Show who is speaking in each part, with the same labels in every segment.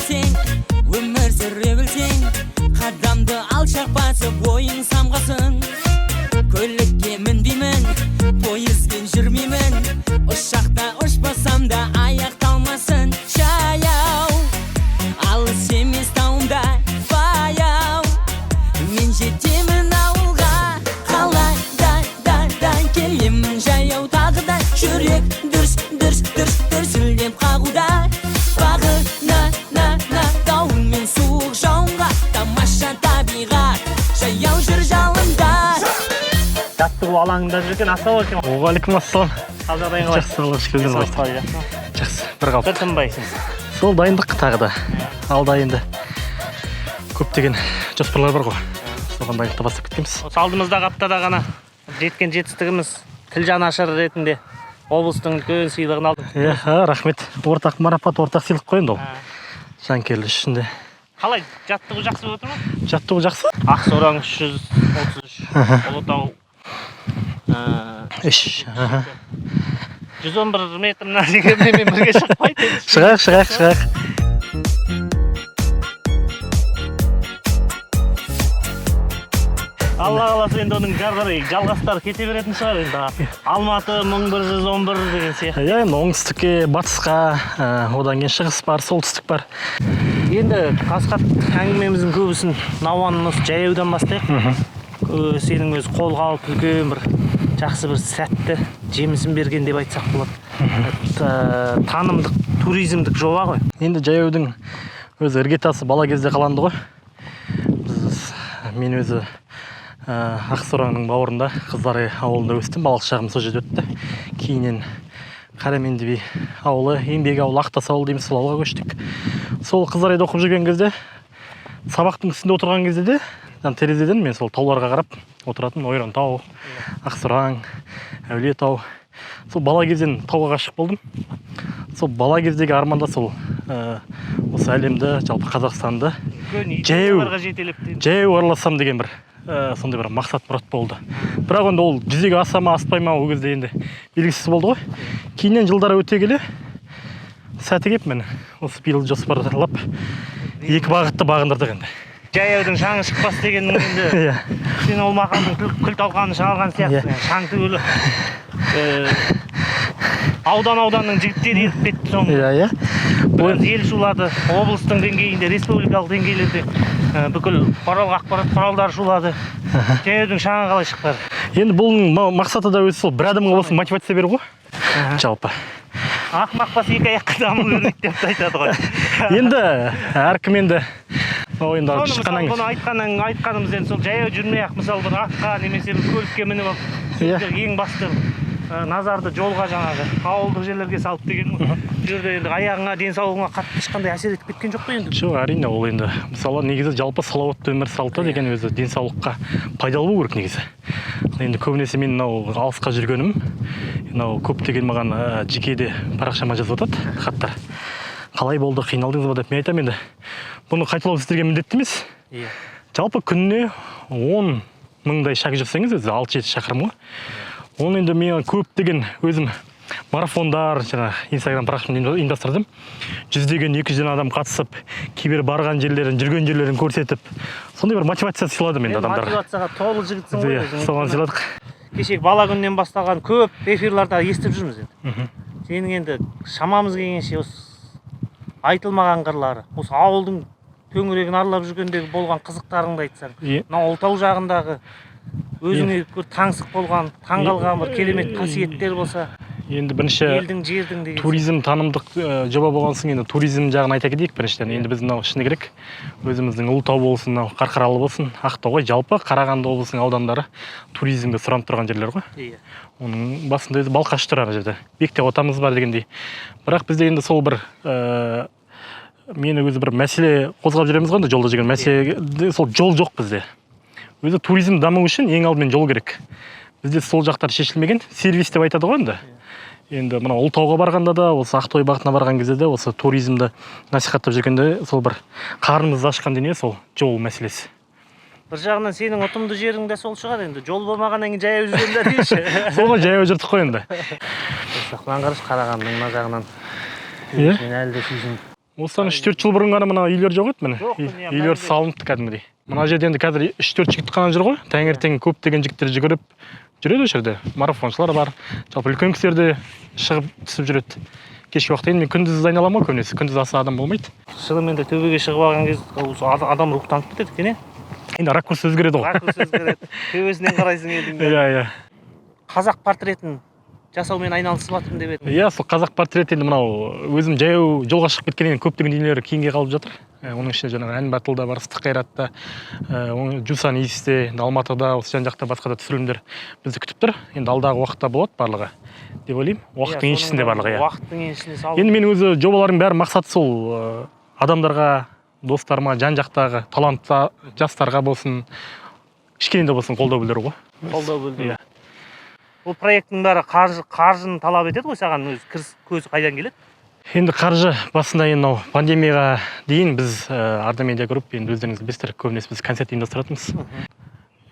Speaker 1: білсең, өмір сүре білсең, қадамды алшақ басып ойың самғасын. Көлікке мінбеймін, пойызбен жүрмеймін, ұшақта ұшпасам да аяқталмасын. Жаяу, алыс емес тауымда баяу, мен жетемін ауылға. Қалай да келемін жаяу тағы да, жүрек дүрсілдеп қағуда. Бағына дауыл мен суық жауынға, тамаша табиғат, жаяу жүр жалында.
Speaker 2: Жаттығу алаңында жүрген ассалаумағалейкум.
Speaker 3: Уағалейкум ассалам.
Speaker 2: Қал жағдайың қалай?
Speaker 3: Жақсы, Алла шүкір. Жақсы, бір қалып.
Speaker 2: Бір тынбайсың.
Speaker 3: Сол дайындық тағы да. Алда енді көптеген жоспарлар бар ғой. Соған дайындықты бастап кеткенбіз.
Speaker 2: Осы алдымыздағы аптада ғана жеткен жетістігіміз тіл жанашыры ретінде облыстың үлкен сыйлығын алдым.
Speaker 3: Рахмет. Ортақ марапат, ортақ сыйлық қой енді ол. Жанкелді ішінде.
Speaker 2: Қалай, жаттығу жақсы болып отыр ма?
Speaker 3: Жаттығу жақсы.
Speaker 2: Ақсораң 333, Ұлытау 111 метрінен дегенмен бірге шықпайды.
Speaker 3: Шығайық.
Speaker 2: Алла қаласа енді оның жалғастары кете беретін шығар енді. Алматы 1111 деген сияқты.
Speaker 3: Енді оңтүстікке, батысқа, одан кейін шығыс бар, солтүстік бар.
Speaker 2: Енді Қасқат әңгімеміздің көбісін науанын осы жаяудан бастайық. Сенің өз қолға алып үлкен бір жақсы бір сәтті жемісін берген деп айтсақ болады. Танымдық, туризмдік жоба ғой.
Speaker 3: Енді жаяудың өзі іргетасы бала кезде қаланды ғой. Мен өзі Ақсораңның бауырында, Қыздар ауылында өстім, балалық шағым сол жерде өтті. Кейіннен Қараменді би ауылы, Еңбек ауылы, Ақтас ауылы дейміз, сол ауылға көштік. Сол Қыздарайда оқып жүрген кезде, сабақтың үстінде отырған кезде де, терезеден мен сол тауларға қарап отыратын. Ойран тау, Ақсораң, Әулие тау. Сол бала кезден тауға ғашық болдым. Сол бала кездегі арманда сол осы әлемді, жалпы Қазақстанды жаяу араласам деген бір сондай бір мақсат мұрат болды. Бірақ енді ол жүзеге аса ма, аспай ма, ол кезде енді белгісіз болды ғой. Кейіннен жылдар өте келе сәті кеп мені осы биыл жоспарлап екі бағытты бағындырдық енді.
Speaker 2: Жаяудың шаңы шықпас дегеннің енді сен ол мақалдың күл талқанын шығарған сияқты. Шаң түгілі ауданның жігіттері етіп кетті соңында. Ел шулады, облыстың деңгейінде, республикалық деңгейлерде бүкіл ақпарат құралдары шулады. Жаяудың шаңы қалай шықты?
Speaker 3: Енді бұның мақсаты да өзі сол бір адамға болсын мотивация беру ғой. Жалпы.
Speaker 2: Ақымақ бас екі аяққа дамыл бермейді деп айтады ғой.
Speaker 3: Енді әркім енді ойында шыққаннан
Speaker 2: кейін айтқанымыз енді сол жаяу жүрмей-ақ мысалы бір атқа немесе бір көлікке мініп алып ең басты назарды жолға жаңағы ауылдық жерлерге салып деген ғой. Жерде енді аяғыңа, денсаулығыңа қатты ешқандай әсер етіп кеткен жоқ па енді?
Speaker 3: Жоқ, әрине ол енді мысалы негізі жалпы салауатты өмір салты деген өзі денсаулыққа пайдалы болу керек негізі. Енді көбінесе мен алысқа жүргенім, көптеген маған жекеде парақшама жазып жатады хаттар. Қалай болды, қиналдыңыз ба деп мен айтамын енді. Бұны қайталау сіздерге міндетті емес. Жалпы күніне 10 мыңдай шаг жүрсеңіз өзі 6-7 шақырым ғой. Оны енді мен көптеген өзім марафондар, Инстаграм парақшамды ұйымдастырдым. 100-ден 200-ден адам қатысып, кейбір барған жерлерін, жүрген жерлерін көрсетіп, сондай бір мотивация сыйладым енді адамдарға.
Speaker 2: Мотивацияға толы жігітсің ғой.
Speaker 3: Соған сыйладық.
Speaker 2: Кешегі бала күннен басталған көп эфирларда естіп жүрміз енді. Сенің енді шамамыз келгенше айтылмаған қырлары, осы ауылдың төңірегін аралап жүргендегі болған қызықтарыңды айтсаң, Ұлытау жағындағы өзіңе таңсық болған, таңғалған бір керемет қасиеттер болса,
Speaker 3: енді бірінші
Speaker 2: елдің жердің деген
Speaker 3: туризм танымдық жоба болған соң енді туризм жағын айта кетейік біріншіден. Енді біз шыны керек өзіміздің Ұлытау болсын, Қарқаралы болсын, Ақтоғай, жалпы Қарағанды облысының аудандары туризмге сұранып тұрған жерлер ғой. Оның басында өзі Балқаш тұр ар жерде. Бекте отамыз бар дегендей. Бірақ бізде енді сол бір мені өзі бір мәселе қозғап жүреміз ғой, жолда жүрген мәселе, сол жол жоқ бізде. Өзі туризм даму үшін ең алдымен жол керек. Бізде сол жақтар шешілмеген, сервис деп айтады ғой енді. Енді мына Ұлытауға барғанда да, осы Ақтоғай бағытына барған кезде де, осы туризмді насихаттап жүргенде сол бір қарнымызды ашқан дүние сол жол мәселесі.
Speaker 2: Бір жағынан сенің ұтымды жерің де сол шығар енді. Жол болмағаннан кейін жаяу жүргендер дейші.
Speaker 3: Солға жаяу жүрдік қой енді.
Speaker 2: Маған қараш Қарағандының мына жағынан. Мен әлі де сүйсін.
Speaker 3: Осыдан 3-4 жыл бұрын ғана мына үйлер жоқ еді міне.
Speaker 2: Жоқ, міне,
Speaker 3: Үйлер салыныпты кәдімгідей. Мына жерде енді қазір 3-4 жігіт қана жүр ғой. Таңертең көптеген жігіттер жүгіріп жүреді осы жерде. Марафоншылар бар. Жалпы үлкен кісілер де шығып түсіп жүреді. Кешкі уақытта енді мен күндіз айналамын ғой көбінесе. Күндіз аса адам болмайды.
Speaker 2: Шынымен де төбеге шығып алған кезде адам рухтанып кетеді екен,
Speaker 3: Енді ракурс өзгереді ғой.
Speaker 2: Ракурс өзгереді. Төбесінен қарайсың елдің.
Speaker 3: Иә.
Speaker 2: Қазақ портретін жасаумен айналысып жатырмын деп едім.
Speaker 3: Иә, сол қазақ портреті енді мынау өзім жаяу жолға шығып кеткеннен көптеген дүниелер кейінге қалып жатыр. Оның ішінде жаңағы Ән Батылда бар, Ыстық Қайратта, Жусан Иісте, Алматыда, осы жан-жақта басқа да түсірілімдер бізді күтіп тұр. Енді алдағы уақытта болады барлығы деп ойлаймын. Уақыттың еншісінде барлығы.
Speaker 2: Уақыттың еншісіне салып.
Speaker 3: Енді мен өзі жобалардың бәрі мақсаты сол адамдарға, достарыма, жан-жақтағы талантты жастарға болсын, кішкене де болсын қолдау білдіру ғой.
Speaker 2: Қолдау білдіру. Бұл проекттің бәрі қаржыны талап етеді ғой, саған өз кіріс көзі қайдан келеді?
Speaker 3: Енді қаржы басында енді пандемияға дейін біз Арда Медиа Групп, енді өздеріңіз білесіздер, көбінесе біз концерт ұйымдастыратынбыз.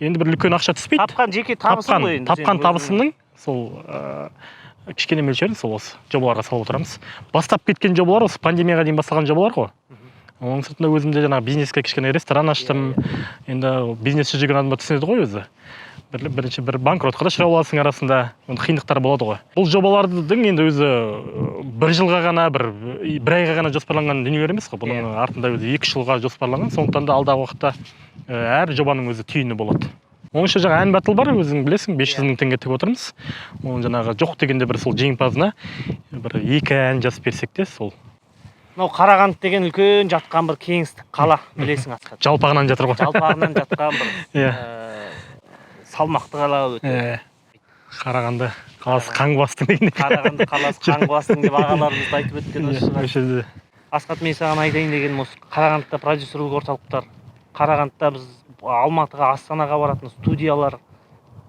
Speaker 3: Енді бір үлкен ақша түспейді.
Speaker 2: Тапқан жеке табысың ғой енді.
Speaker 3: Тапқан табысымның сол кішкене мөлшерін сол осы жобаларға салып отырамыз. Бастап кеткен жобалар осы пандемияға дейін басталған жобалар ғой. Оның сыртында өзімде жаңағы бизнеске кішкене ресторан аштым. Енді бизнесші жүрген адамдар түсінеді ғой өзі. Бірінші бір банкротқа да ұшырап аласың арасында, қиындықтар болады ғой. Бұл жобалардың енді өзі бір жылға ғана, бір айға ғана жоспарланған дүниелер емес қой. Бұның артында өзі 2 жылға жоспарланған. Сондықтан да алдағы уақытта әр жобаның өзі түйіні болады. Оның ішінде жаңа Ән Батыл бар, өзің білесің, 500 мың теңге тігіп отырмыз. Оның жаңағы жоқ дегенде бір сол жеңімпазына бір 2 ән жазып берсек те сол.
Speaker 2: Мынау Қарағанды деген үлкен жатқан бір кеңістік қала, білесің Асқар.
Speaker 3: Жалпағынан жатыр ғой.
Speaker 2: Жалпағынан жатқан бір салмақты қала өте.
Speaker 3: Қарағанды қаласы қаңғыбастың деген.
Speaker 2: Қарағанды қаласы қаңғыбастың деп ағаларымыз айтып өткен осы. Асқат, мен саған айтайын дегенім осы Қарағандыда продюсерлік орталықтар, Қарағандыда біз Алматыға, Астанаға баратын студиялар,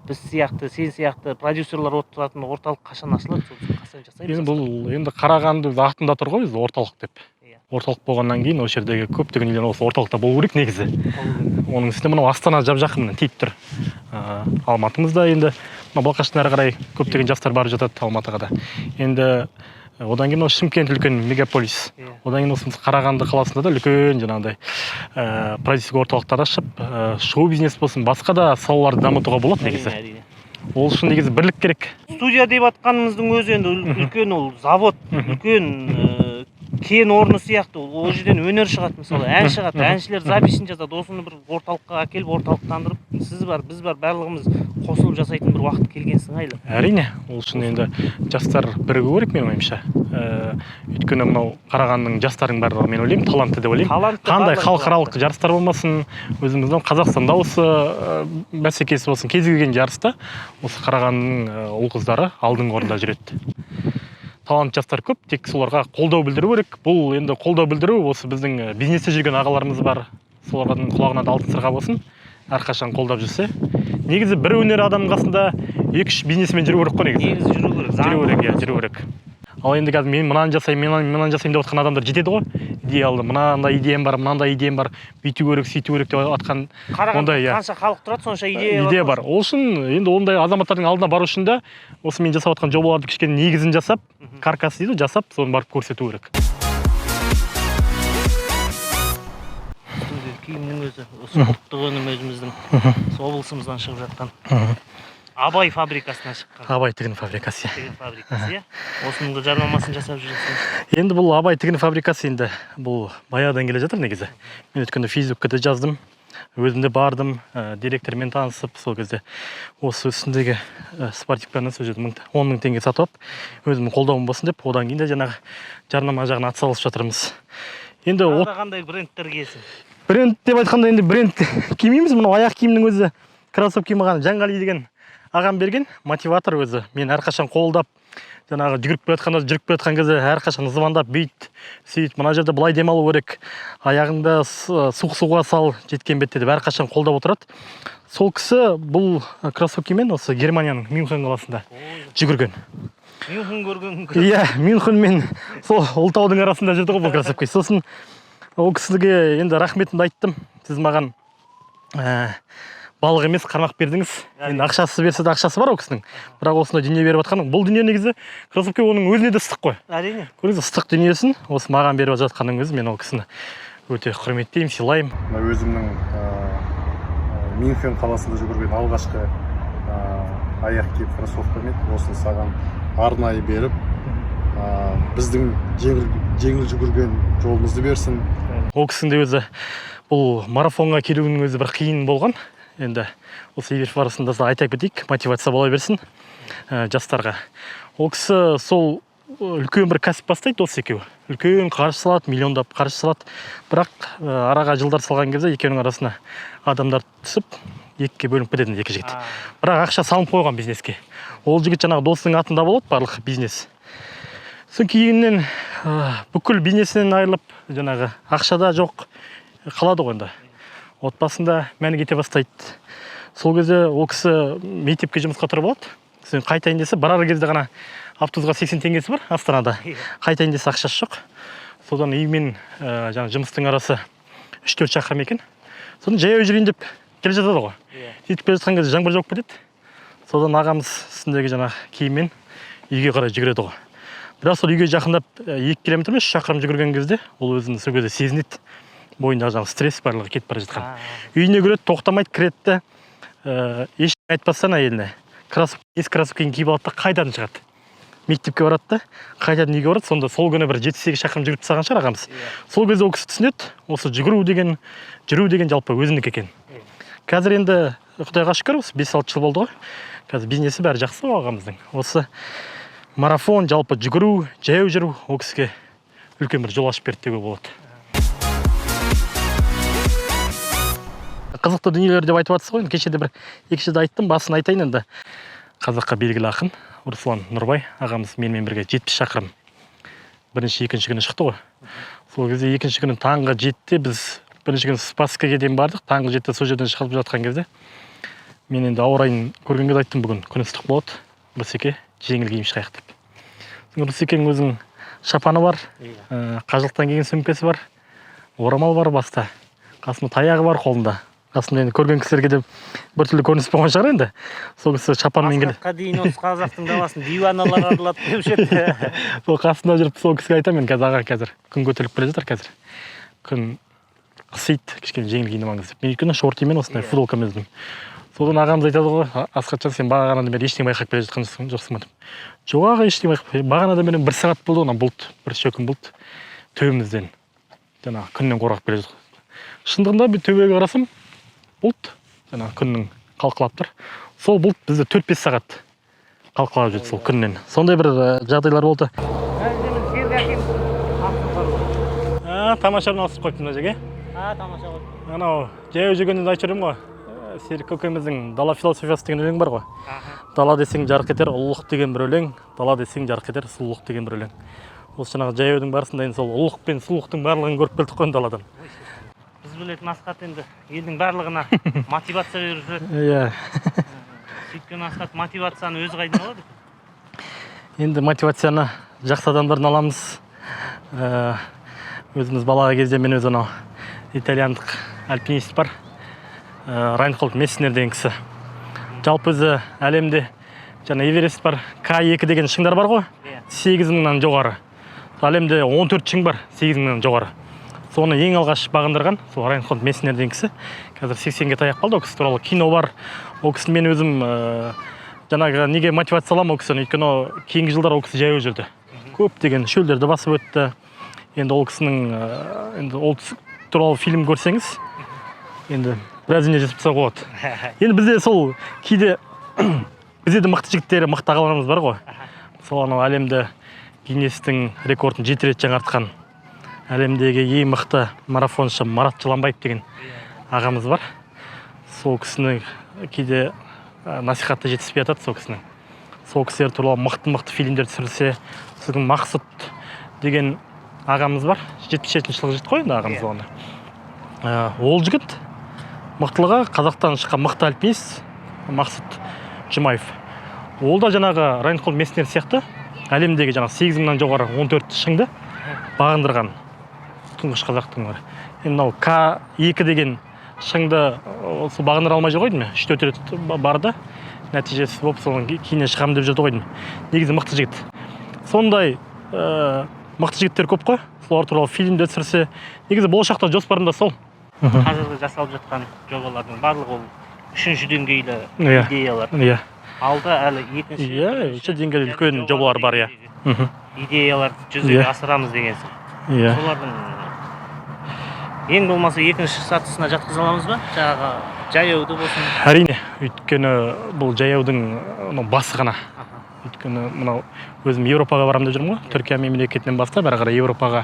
Speaker 2: біз сияқты, сен сияқты продюсерлар отыратын орталық қашан ашылады, қашан жасаймыз?
Speaker 3: Енді бұл енді Қарағанды артында тұр ғой, орталық деп. Орталық болғаннан кейін осы жердегі көптеген үйлер осы орталықта болу керек негізі. Оның үстіне мынау Астана жап-жақын тиіп тұр. Алматымызда енді Балқаштан әрі қарай көптеген жастар барып жатады Алматыға да. Енді одан кейін Шымкент үлкен мегаполис. Одан кейін осы Қарағанды қаласында да үлкен жаңағыдай продюсерлік орталықтар ашып, шоу бизнес болсын, басқа да салаларды дамытуға болады негізі. Ол үшін негізі бірлік керек.
Speaker 2: Студия деп атқанымыздың өзі енді үлкен ол завод, үлкен кен орны сияқты, ол жерден өнер шығады, мысалы ән шығады, әншілер записін жазады, осыны бір орталыққа әкеліп, орталықтандырып, сіз бар, біз бар, барлығымыз қосылып жасайтын бір уақыт келген сыңайлы.
Speaker 3: Әрине, ол үшін енді жастар бірігу керек менің ойымша. Өйткені мынау Қарағандының жастардың барлығы мен ойлаймын талантты деп ойлаймын. Қандай халықаралық жарыстар болмасын, өзіміздің Қазақстанда осы бәсекесі болсын, кез келген жарыста осы Қарағандының ұл-қыздары алдыңғы орында жүреді. Талант жастар көп, тек соларға қолдау білдіру керек. Бұл енді қолдау білдіру осы біздің бизнесте жүрген ағаларымыз бар. Солардың құлағына да алтын сырға болсын. Әрқашан қолдап жүрсе. Негізі бір өнер адамның қасында 2-3 бизнесмен жүру керек қой негізі.
Speaker 2: Негізі жүру керек.
Speaker 3: Жүру керек. Ал енді қазір мен мынаны жасаймын деп отқан адамдар жетеді ғой. Идеалды, мынандай идеям бар, бүйту керек, сөйту керек деп атқан.
Speaker 2: Қарағандыда қанша халық тұрады, сонша
Speaker 3: идея бар. Ол үшін енді ондай азаматтардың алдына бару үшін де осы мен жасап жатқан жобаларды кішкене негізін жасап, каркас дейді, жасап, соны барып көрсету керек.
Speaker 2: Киімнің өзі, осы ұлттық өнім өзіміздің облысымыздан шығып жатқан. Абай фабрикасынан шыққан.
Speaker 3: Абай тігін фабрикасы.
Speaker 2: Тігін фабрикасы, осының жарнамасын жасап жүрсің.
Speaker 3: Енді бұл Абай тігін фабрикасы енді бұл баяғыдан келе жатыр негізі. Мен өткенде Фейсбукқа да жаздым. Өзімде бардым, директормен танысып, сол кезде осы үстіндегі спортивканы сол жерде 10 000 теңге сатып алып, өзімнің қолдауым болсын деп, одан кейін де жаңағы жарнама жағына атсалысып жатырмыз. Енді
Speaker 2: қандай брендтер киесің?
Speaker 3: Бренд деп айтқанда енді бренд кимейміз, мынау аяқ киімнің өзі кроссовки маған Жанғали деген ағам берген мотиватор өзі. Мен әрқашан қолдап, жаңағы жүріп жатқан кезде әрқашан звондап бүйт, сөйт, мына жерде былай демалу керек, аяғыңда суға сал, жеткен бетте деп әрқашан қолдап отырады. Сол кісі бұл кроссовкимен осы Германияның Мюнхен қаласында жүгірген.
Speaker 2: Мюнхен көрген.
Speaker 3: Иә, Мюнхен мен сол Ұлытаудың арасында жүрді ғой бұл кроссовки. Сосын ол кісіге енді рахметімді айттым. Сіз маған балық емес қармақ бердіңіз. Енді ақшасы берсе де ақшасы бар ол кісінің. Бірақ осындай дүние беріп жатқаның. Бұл дүние негізі кроссовка оның өзіне де ыстық қой.
Speaker 2: Әрине.
Speaker 3: Көрдіңіз, ыстық дүниесін осы маған беріп жатқанның өзі мен ол кісіні өте құрметтеймін, сыйлаймын.
Speaker 4: Өзімнің Мюнхен қаласында жүгірген алғашқы аяқ киім кроссовкамен осыны саған арнайы беріп, біздің жеңіл жүгірген жолымызды берсін.
Speaker 3: Ол кісінің де өзі бұл марафонға келуінің өзі бір қиын болған. Енді осы егер барысында айта кетейік, мотивация бола берсін жастарға. Ол кісі сол үлкен бір кәсіп бастайды, осы екеуі. Үлкен қаржы салады, миллиондап қаржы салады. Бірақ араға жылдар салған кезде екеуінің арасына адамдар түсіп, екіге бөлініп кетеді екі жігіт. Бірақ ақша салынып қойған бизнеске. Ол жігіт жаңағы досының атында болады барлық бизнес. Соң кейіннен бүкіл бизнесінен айырылып, жаңағы ақшада жоқ қалады ғой енді. Отбасында мәні кете бастайды. Сол кезде ол кісі мектепке жұмысқа тұрып алады. Соң қайтайын десе, барар кезде ғана автобусқа 80 теңгесі бар Астанада. Қайтайын десе ақшасы жоқ. Содан үймен жаңағы жұмыстың арасы 3-4 шақырым екен. Содан жаяу жүрейін деп келе жатады ғой. Сөйтіп келе жатқан кезде жаңбыр жауып кетеді. Содан ағамыз үстіндегі жаңағы киіммен үйге қарай жүгіреді ғой. Бірақ сол үйге жақындап 2 километр емес 3 шақырым жүгірген кезде ол өзін сол кезде сезінеді. Бойындағы жаңағы стресс барлығы кетіп бара жатқан. Үйіне кіреді, тоқтамайды, кіреді. Ештеңе айтпастан әйеліне ескі кроссовкасын киіп алады да қайтадан шығады. Мектепке барады да, қайтадан үйге барады. Сонда сол күні бір 7-8 шақырым жүріп тастаған шығар ағамыз. Сол кезде ол кісі түсінеді, осы жүру деген жалпы өзіндік екен. Қазір енді Құдайға шүкір, осы 5-6 жыл болды ғой. Қазір бизнесі бәрі жақсы ғой ағамыздың. Осы марафон, жалпы жүгіру, жаяу жүру ол кісіге үлкен бір жол ашып берді деуге болады. Қызықты дүниелер деп айтып жатсыз ғой. Кешеде бір 2 жерде айттым, басын айтайын енді. Қазаққа белгілі ақын Руслан Нұрбай ағамыз менімен бірге 70 шақырым бірінші, екінші күні шықты ғой. Сол кезде екінші күні таңғы 7-те біз бірінші күні Спасскіге дейін бардық. Таңғы 7-те сол жерден шығып жатқан кезде мен енді ауа райын көрген кезде айттым, бүгін күн ыстық болады. Русеке жеңіл киім шығайық деп. Русекенің өзінің шапаны бар, қажылықтан келген сөмкесі бар, орамал бар баста. Қасында таяғы бар қолында. Қасында енді көрген кісілерге де біртүрлі көрініс болған шығар енді. Сол кісі шапанмен келеді.
Speaker 2: Асқатқа дейін осы қазақтың даласын диваналар аралатып деуші еді.
Speaker 3: Сол қасында жүріп сол кісіге айтамын, қазір аға қазір күн көтеріліп келе жатыр қазір. Күн қысиды, кішкене жеңіл киініп алыңыз деп. Мен өйткені шортимен осындай футболкамен жүрдім. Содан ағамыз айтады ғой, Асқатжан, сен бағанадан бері ештеңе байқап келе жатқан жоқсың ба деп. Жоқ аға, ештеңе байқап. Бағанадан бері 1 сағат болды онан бұлт, бір шөкім бұлт төбемізден жаңағы күннен қорғап келе жатыр. Шындығында бір төбеге қарасам, бұлт жаңағы күннің қалқылап тұр. Сол бұлт бізді 4-5 сағат қалқылап жүрді сол күннен. Сондай бір жағдайлар болды. Тамаша алысып қойыпты мына жерге.
Speaker 2: Тамаша ғой.
Speaker 3: Анау жаяу жүргенде айтып жүрмін ғой. Серік көкеміздің дала философиясы деген өлең бар ғой. Дала десең жарық етер, ұлылық деген бір өлең. Дала десең жарық етер, сұлулық деген бір өлең. Осы жаңағы жаяудың барысында енді сол ұлылық пен сұлулықтың барлығын көріп келдік қой даладан.
Speaker 2: Біз білетін Асқат енді елдің барлығына мотивация беріп жүреді.
Speaker 3: Иә.
Speaker 2: Сөйткен Асқат мотивацияны өзі қайдан алады?
Speaker 3: Енді мотивацияны жақсы адамдардан аламыз. Өзіміз балаға кезде мен өз анау итальяндық альпинист бар. Райнхольд Месснер деген кісі. Жалпы өзі әлемде жаңа Эверест бар, К2 деген шыңдар бар ғой. 8000-нан жоғары. Әлемде 14 шың бар, 8000-нан жоғары. Соны ең алғаш бағындырған сол Райнхольд Месснер деген кісі. Қазір 80-ге таяп қалды. Ол кісі туралы кино бар. Ол кісі мен өзім жаңағы неге мотивация аламын ол кісіні, өйткені кейінгі жылдар ол кісі жаяу жүрді. Көптеген шөлдерді басып өтті. Енді ол кісінің енді ол туралы фильм көрсеңіз, енді біраз не жасап тастауға болады. Енді бізде сол кейде бізде де мықты жігіттер, мықты ағаларымыз бар ғой. Сол анау әлемді Гиннестің рекордын 7 рет жаңартқан әлемдегі ең мықты марафоншы Марат Жыланбаев деген ағамыз бар. Сол кісіні кейде насихатта жетіспей жатады сол кісінің. Сол кісілер туралы мықты фильмдер түсірілсе, сіздің Мақсұт деген ағамыз бар. 77 жылғы жігіт қой енді ағамыз оны. Ол жігіт мықтылығы қазақтан шыққан мықты альпинист Мақсұт Жұмаев. Ол да жаңағы Райнхольд Месснер сияқты әлемдегі жаңағы 8000-нан жоғары 14 шыңды бағындырған тұңғыш қазақтың бар. Енді мынау К2 деген шыңды осы бағындыра алмай жүр ғой деймін. 3-4 рет барды. Нәтижесі болып соның кейіннен шығамын деп жүрді ғой деймін. Негізі мықты жігіт. Сондай мықты жігіттер көп қой. Солар туралы фильмде түсірсе, негізі болашақта жоспарымда сол.
Speaker 2: Қазіргі жасалып жатқан жобалардың барлығы ол 3-ші деңгейлі идеялар.
Speaker 3: Иә.
Speaker 2: Алда әлі 2-ші.
Speaker 3: Иә, 3-ші деңгейлі үлкен жобалар бар, иә.
Speaker 2: Идеялар жүзеге асырамыз дегенсің.
Speaker 3: Иә.
Speaker 2: Солардың ең болмаса 2-ші сатысына жатқыза аламыз ба? Жаңағы жаяуды болсын.
Speaker 3: Әрине, өйткені бұл жаяудың басы ғана. Өйткені мынау өзім Еуропаға барамын деп жүрмін ғой. Түркия мемлекетінен бастап әрі қарай Еуропаға,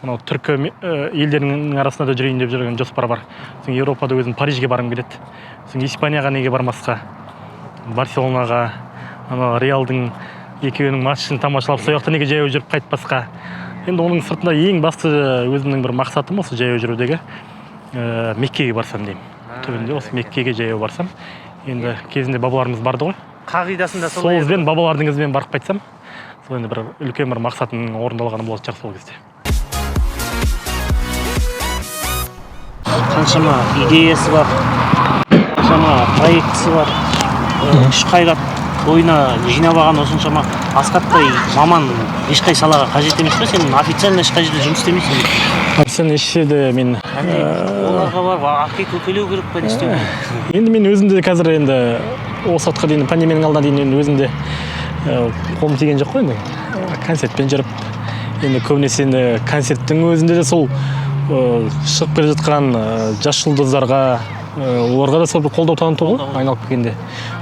Speaker 3: мынау түркі елдерінің арасында да жүрейін деп жүрген жоспар бар. Соң Еуропада өзім Парижге барғым келеді. Соң Испанияға неге бармасқа? Барселонаға, Реалдың екеуінің матчын тамашалап, сол жақта неге жаяу жүріп қайтпасқа? Енді оның сыртында ең басты өзімнің бір мақсатым осы жаяу жүрудегі Меккеге барсам деймін. Түбінде осы Меккеге жаяу барсам. Енді кезінде бабаларымыз барды ғой.
Speaker 2: Қағидасында
Speaker 3: сол ізбен бабалардың ізбен барып қайтсам, сол енді бір үлкен бір мақсатым орындалғаны болады жақсы сол кезде.
Speaker 2: Қаншама идеясы бар, қаншама проектісі бар, күш қайрат бойына жинап алған осыншама Асхаттай маман ешқай салаға қажет емес пе? Сен официально ешқай жерде жұмыс істемейсің.
Speaker 3: Официально еш жерде мен
Speaker 2: оларға барып ақиқат төлеу керек пе, не істеу керек?
Speaker 3: Енді мен өзімде қазір енді осы уақытқа дейін пандемияның алдына дейін өзімде қолым тиген жоқ қой енді. Концертпен жүріп, енді көбінесе енді концерттің өзінде де сол шығып келе жатқан жас жұлдыздарға оларға да сол бір қолдау таныту ғой айналып келгенде.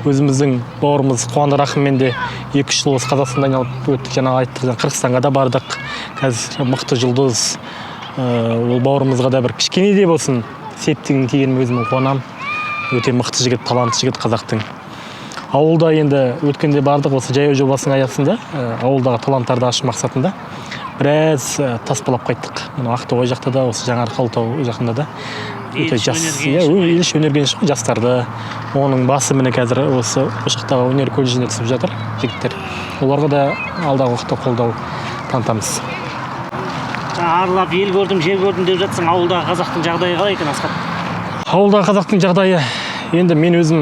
Speaker 3: Өзіміздің бауырымыз Қуандық Рахыммен де 2-3 жыл осы Қазақстанда айналып өттік. Жаңа айттық, Қырғызстанға да бардық. Қазір мықты жұлдыз. Ол бауырымызға да бір кішкене де болсын септігін тигенім өзім қуанамын. Өте мықты жігіт, талантты жігіт қазақтың. Ауылда енді өткенде бардық осы жаяу жобасының аясында, ауылдағы таланттарды ашу мақсатында біраз таспалап қайттық. Мына Ақтоғай жақта да, осы Жаңаарқа Ұлытау жақында да өте жас, еш өнерген жастарды, оның басы міне қазір осы Ошақтағы өнер колледжіне түсіп жатыр жігіттер. Оларға да алдағы уақытта қолдау танытамыз.
Speaker 2: Аралап ел көрдім, жер көрдім деп жатсың, ауылдағы қазақтың жағдайы қалай екен, Асхат?
Speaker 3: Ауылдағы қазақтың жағдайы, енді мен өзім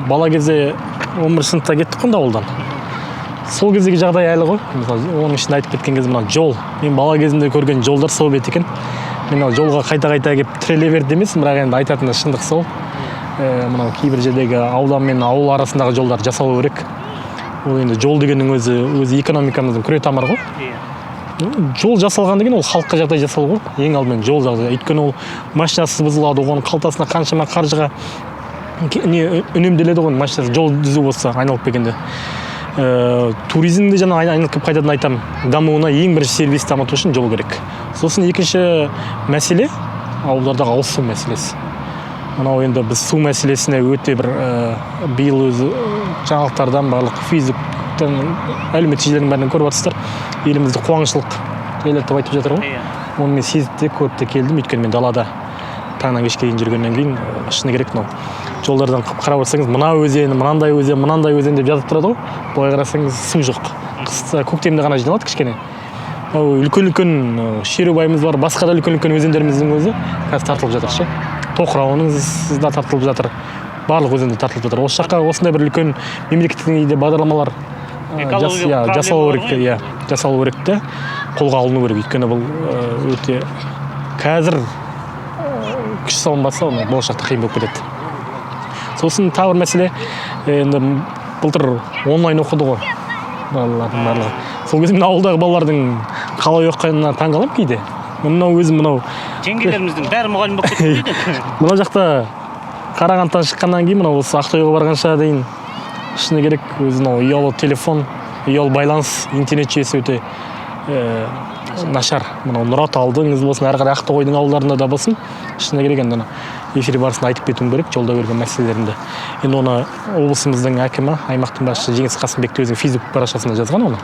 Speaker 3: бала кезде 11 сыныпта кеттік қой ауылдан. Сол кездегі жағдай әлі ғой. Мысалы, оның ішінде айтып кеткен кезде мына жол. Мен бала кезімде көрген жолдар сол бет екен. Мен ол жолға қайта-қайта келіп тіреле берді демесін, бірақ енді айтатыны шындық сол. Мынау кейбір жердегі аудан мен ауыл арасындағы жолдар жасалу керек. Ол енді жол дегеннің өзі экономикамыздың күре тамыры ғой. Жол жасалған деген ол халыққа жағдай жасалу ғой. Ең алдымен жол жағдай. Өйткені ол машинасы бұзылады, оның қалтасына қаншама қаржыға үнемделеді ғой, машинасы жол түзу болса айналып келгенде. Туризмді жаңа айналып келіп қайтадан айтамын, дамуына ең бірінші сервис дамыту үшін жол керек. Сосын екінші мәселе ауылдардағы ауыз су мәселесі. Мынау енді біз су мәселесіне өте бір биыл өзі жаңалықтардан барлық фейсбуктан әлеуметтік желілердің бәрінен көріп жатсыздар. Елімізді қуаңшылық жайлатып айтып жатыр ғой. Оны мен сезіп те көріп те келдім, өйткені мен далада таңнан кешке дейін жүргеннен кейін шыны керек мынау жолдардан қарап отырсаңыз мына өзен, мынандай өзен деп жазып тұрады ғой. Былай қарасаңыз су жоқ. Көктемде ғана жиналады кішкене. Үлкен Шерубайымыз бар, басқа да үлкен өзендеріміздің өзі қазір тартылып жатыр ше. Тоқырауыңыз да тартылып жатыр. Барлық өзенде тартылып жатыр. Осы жаққа осындай бір үлкен мемлекеттік бағдарламалар жасалу керек те, қолға алыну керек. Өйткені бұл өте қазір күш салынбаса, болашақта қиын болып кетеді. Сосын тағы бір мәселе, енді былтыр онлайн оқыды ғой балалардың барлығы. Сол кезде мен ауылдағы балалардың қалай оқығанына таң қаламын кейде. Мынау
Speaker 2: жеңгелеріміздің бәрі мұғалім болып кетті дейді.
Speaker 3: Мына жақта Қарағандыдан шыққаннан кейін мынау осы Ақтоғайға барғанша дейін шыны керек өзі ұялы телефон, ұялы байланыс, интернет жүйесі өте нашар. Мынау Нұрат алдыңыз болсын, әрі қарай Ақтоғайдың ауылдарында да болсын, шыны керек енді эфир барысында айтып кетуім керек жолда көрген мәселелерімді. Енді оны облысымыздың әкімі, аймақтың басшысы Жеңіс Қасымбек өзінің фейсбук парақшасында жазған оны.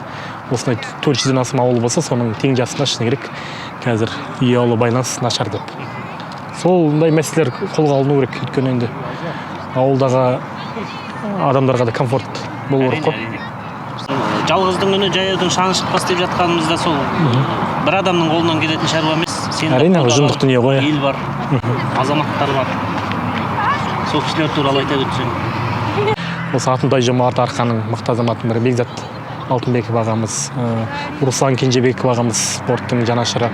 Speaker 3: Осындай 400-ден астам ауыл болса, соның тең жасында шыны керек қазір ұялы байланыс нашар деп. Сондай мәселелер қолға алыну керек, өйткені енді ауылдағы адамдарға да комфорт болу керек қой.
Speaker 2: Жалғыздың үні жаяудың шаңы шықпас деп жатқанымызда сол бір адамның қолынан келетін шаруа емес.
Speaker 3: Әрине, ұжымдық дүние ғой.
Speaker 2: Ел бар, азаматтар бар. сол кісілер туралы айта кетсең.
Speaker 3: Осы Алтынтай жомарт арқаның мықты азаматының бірі Бекзат Алтынбеков ағамыз, Руслан Кенжебеков ағамыз спорттың жанашыры,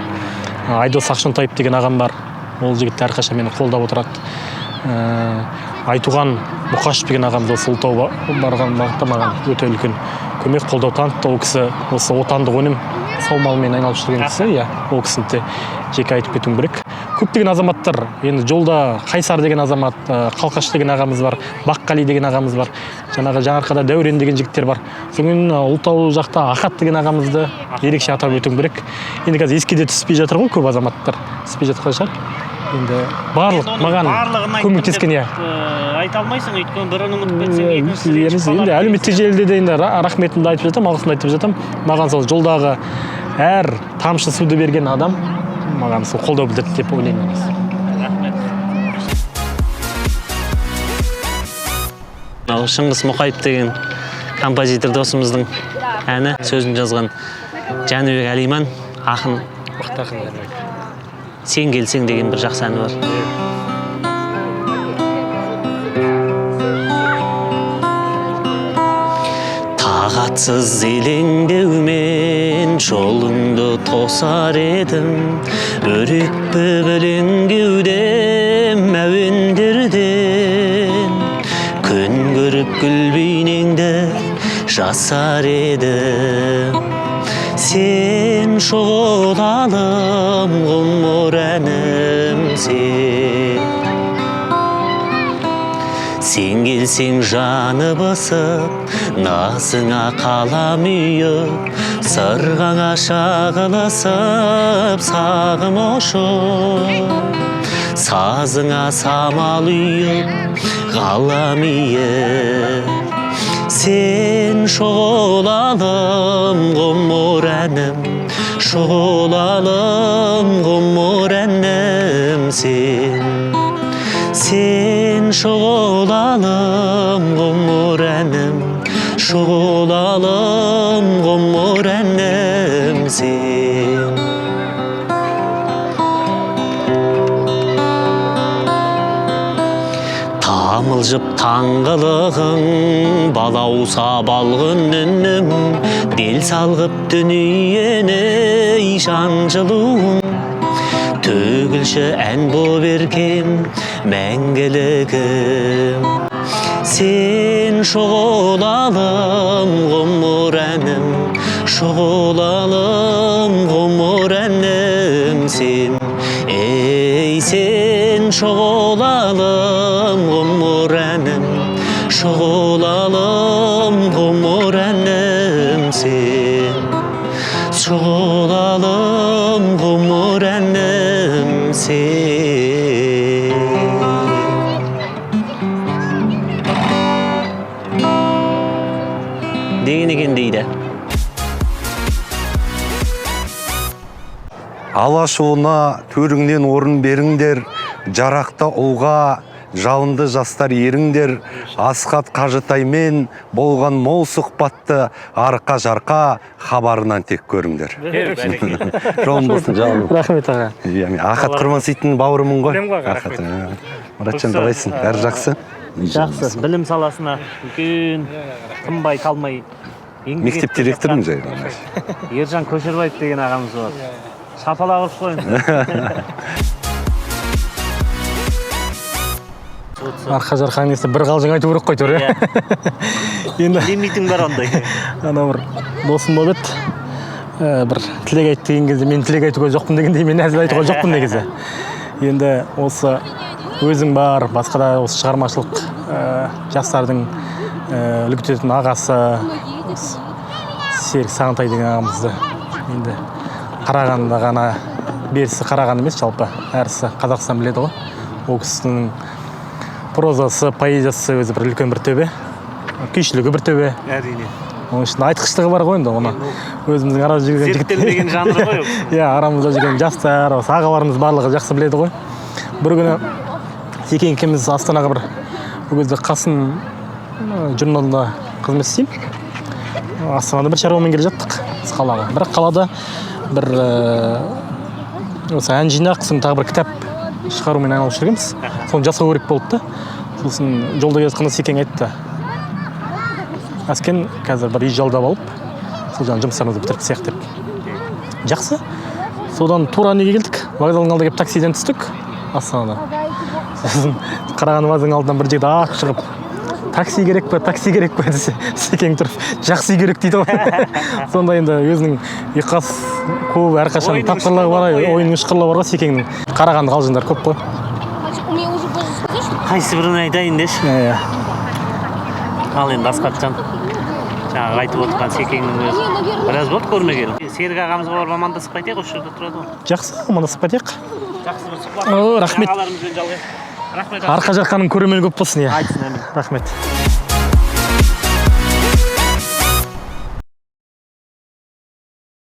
Speaker 3: Айдос Ақшонтаев деген ағам бар. Ол жігіт әрқашан мені қолдап отырады. Айтуған Мұқашев деген ағамыз осы Ұлытау барған бағытта маған өте үлкен көмек қолдау танытты. Ол кісі осы отандық өнім саумалмен айналып жүрген кісі, иә, ол кісіні де жеке айтып кетуім керек. Көптеген азаматтар, енді жолда Қайсар деген азамат, Қалқаш деген ағамыз бар, Баққали деген ағамыз бар, жаңарқада Дәурен деген жігіттер бар. Соңын Ұлытау жақта Ахат деген ағамызды ерекше атап өтуім керек. Енді қазір еске де түспей жатыр ғой, көп азаматтар түспей жатқан шығар. Енді барлық маған көмектескен, иә.
Speaker 2: Айта алмайсың, өйткені бірін ұмытып кетсең, екіншісі
Speaker 3: енді әлеуметтік желіде де енді рахметімді айтып жатамын, алғысымды айтып жатамын. Маған сол жолдағы әр тамшы суды берген адам маған сол қолдау білдірді деп ойлаймын.
Speaker 5: Шыңғыс Мұқаев деген композитор досымыздың әні, сөзін жазған Жәнібек Әлиман, ақын. Сен келсең деген бір жақсы әні бар. Тағатсыз елеңдеумен жолыңды тосар едім, өрекпі білің кеудем әуендерден, күн көріп гүл бейнеңді жасар едім. Сен шұғылалым ғұмыр әнім сен. Сен келсең жаны басып, назыңа қалам үйіп, сырғаңа шағылысып, сағым ұшып, сазыңа самал үйіп, ғалам үйіп. Сен шұғылалым ғұмыр әнім, шұғылалым ғұмыр әнім сен. Сен шұғылалым ғұмыр әнім, шұғылалым ғұмыр әнім сен. Тамылжып таңғылығың, балауса балғын үнің, дел салғып дүниені жан жылуың. Төгілші ән боп еркем мәңгілігім. Сен шұғылалым ғұмыр әнім, шұғылалым ғұмыр әнім сен. Ей сен шұғылалым ғұмыр әнім, шұғылалым ғұмыр әнім сен. Шұғылалым ғұмыр әнім сен. Деген екен дейді.
Speaker 6: Алашуына төріңнен орын беріңдер, жарақта ұлға, жалынды жастар еріңдер, Асқат Қажытаймен болған мол сұхбатты арқа-жарқа хабарынан тек көріңдер. Жолың болсын, жалын.
Speaker 3: Рахмет аға.
Speaker 6: Ахат Құрманситін бауырымын ғой. Мұратжан қалайсың? Бәрі жақсы?
Speaker 2: Жақсы, білім саласына үлкен тынбай қалмай
Speaker 6: Мектеп директорым жай.
Speaker 2: Ержан Көшербаев деген ағамыз бар. Шапалақ ұрып қойын.
Speaker 3: Арқа-жарқаң несі бір қалжың айту керек қой тұр, енді
Speaker 2: лимитің бар ондай.
Speaker 3: ана бір досым болып еді, бір тілек айт деген кезде мен тілек айтуға жоқпын дегенде мен әзіл айтуға жоқпын негізі. Енді осы өзің бар, басқа да осы шығармашылық жастардың үлгі тұтатын ағасы Серік Сағынтай деген ағамызды енді Қарағандыда ғана берісі Қарағанды емес, жалпы әрісі Қазақстан біледі ғой. Ол кісінің прозасы, поэзиясы өзі бір үлкен бір төбе, күйшілігі бір төбе.
Speaker 2: Әрине.
Speaker 3: Оның ішінде айтқыштығы бар ғой енді, оны өзіміздің арада жүрген
Speaker 2: зерттелмеген жанры ғой.
Speaker 3: Иә, арамызда жүрген жастар, осы ағаларымыз барлығы жақсы біледі ғой. Бір күні Секен екеуміз Астанаға бір ол кезде Қасым журналында қызмет істеймін. Астанада бір шаруамен келе жаттық қалаға. Бірақ қалада бір осы ән жинақ, тағы бір кітап шығарумен айналысып жүргенбіз. Соны жасау керек болды да. сосын жолда келе жатқанда Секең айтты, Аскен қазір бір үй жалдап алып, сол жаңағы жұмыстарымызды бітіртсек деп. Жақсы. Содан тура неге келдік? Вокзалдың алдына келіп таксиден түстік Астанада. Сосын Қарағанды вокзалының алдынан бір жерде ақ шығып, такси керек пе десе, Секең тұрып, жақсы керек дейді ғой. Сонда енді өзінің ұйқас көп әрқашан тапқырлығы бар, ойының ұшқырлығы бар ғой Секеңнің. Қарағанды қалжыңдар көп қой.
Speaker 2: Қайсы бірін айтайын деші. Ал енді Асқатжан жаңағы айтып отырған Секеңнің өзі біраз болды көрмегелі. Серік ағамызға барып амандасып қайтайық, осы жерде тұрады ғой.
Speaker 3: Жақсы, амандасып қайтайық.
Speaker 2: Жақсы бір сұхбат.
Speaker 3: Рахмет.
Speaker 2: Ағаларымызбен жалғайық. Рахмет.
Speaker 3: Арқа жаққаның көрермені көп болсын, иә.
Speaker 2: Айтсын, әмін.
Speaker 3: Рахмет.